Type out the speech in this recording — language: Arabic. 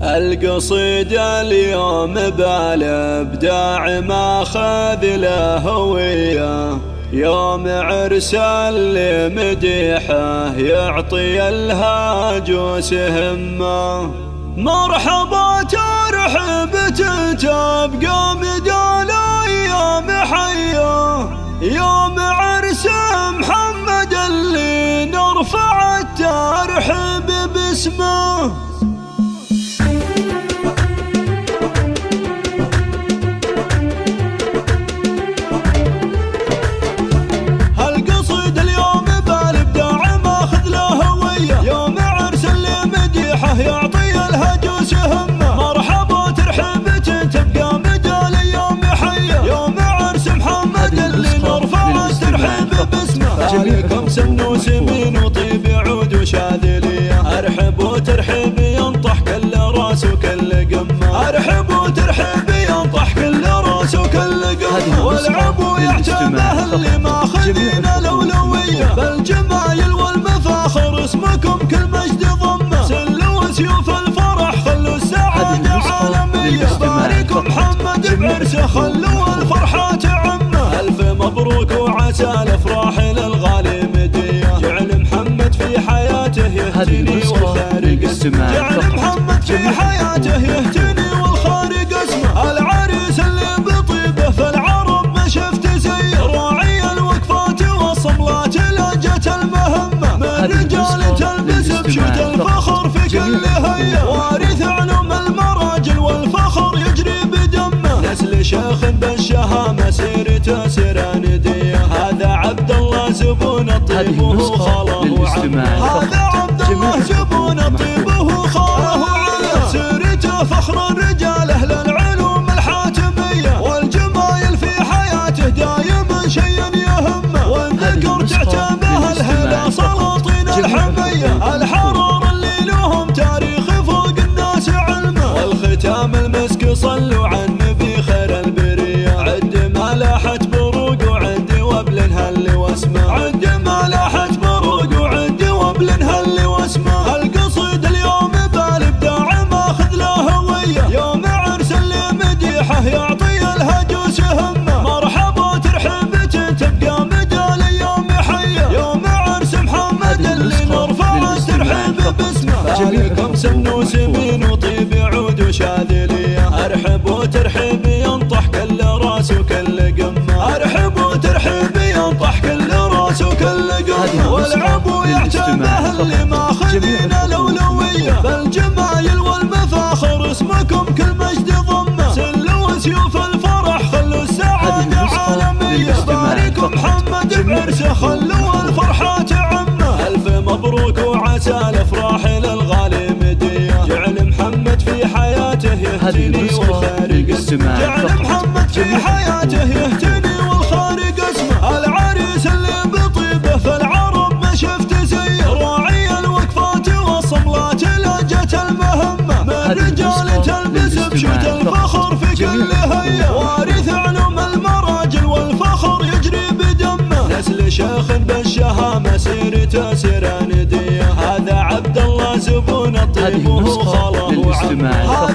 القصيدة اليوم بالابداع ماخذ له هوية، يوم عرس اللي مديحه يعطي الهاجوس همة. مرحبا ترحب تبقى مدى الايام حية، يوم عرس محمد اللي نرفع الترحيب باسمه. يعطي الهجوس همة. مرحبا ترحيب تبقى مدى الايام حية، يوم عرس محمد اللي نرفع الترحيب باسمه. عليكم سن سمين وطيب عود وشاذلية، ارحب وترحيب ينطح كل راس وكل قمة. ارحب وترحيب ينطح كل راس وكل قمة. والعبوا يعتبه اللي ماخذين الاولوية، بالجمايل والمفاخر اسمكم كل مجد ضمه. سيوف الفرح خلوا السعادة عالمية، باركوا محمد بعرسه خلوا الفرحة تعمه. ألف مبروك وعسى الأفراح للغالي مدية، جعل محمد في حياته يهتني والخارج اسمه. جعل محمد في حياته يهتني والخارج اسمه. العريس اللي بطيبه في العرب ما شفت زيه، راعي الوقفات والصملات لجت المهمة. من رجال تلبس بشوت الفخر في كل هيا، وارث علوم المراجل والفخر يجري بدمه. نسل شيخ بالشهامة سيرته سراندية، هذا عبد الله زبون الطيب وهو خاله وعمه. هذا عبد الله زبون الطيب وهو خاله وعمه. سيرته فخر الرجال اهل العلوم الحاتمية، والجمايل في حياته دايما شيء يهمه. والذكر تعتبه الهلا سلاطين الحمية، الحرار اللي لهم تاريخ فوق الناس علمه. والختام المسك صلوا على النبي خير البرية، عد ما لاحت بروق وعد وبل هل واسمه. عد ما لاحت بروق وعد وبل هل واسمه. القصيد اليوم بالابداع ماخذ له هوية، يوم عرس اللي مديحه يعطي الهجوس همة. مرحبا ترحيب تبقى مدى الايام حية، يوم عرس محمد اللي نرفع الترحيب باسمه. عليكم سن سمين وطيب عود وشاذلية، ارحب وترحيب ينطح كل راس وكل قمة. ارحب وترحيب ينطح كل راس وكل قمة. والعبوا يعتبه اللي ماخذين الاولوية، بالجمايل والمفاخر اسمكم كل مجد ضمه. سلوا سيوف الفرح خلوا السعادة عالمية، باركوا محمد بعرسه خلوا الفرحة تعمه. ألف مبروك وعسى الأفراح للغالي مدية، جعل محمد في حياته يهتني والخارج اسمه. جعل محمد في حياته يهتني والخارج اسمه. العريس اللي بطيبه في العرب ما شفت زيه، راعي الوقفات والصملات لجت المهمة. من رجال تلبس بشوت الفخر في كل هيا، وارث علوم المراجل والفخر يجري بدمه. نسل شيخ بالشهامة سيرته سراندية، هذا عبد الله زبون الطيب وهو خاله وعمه.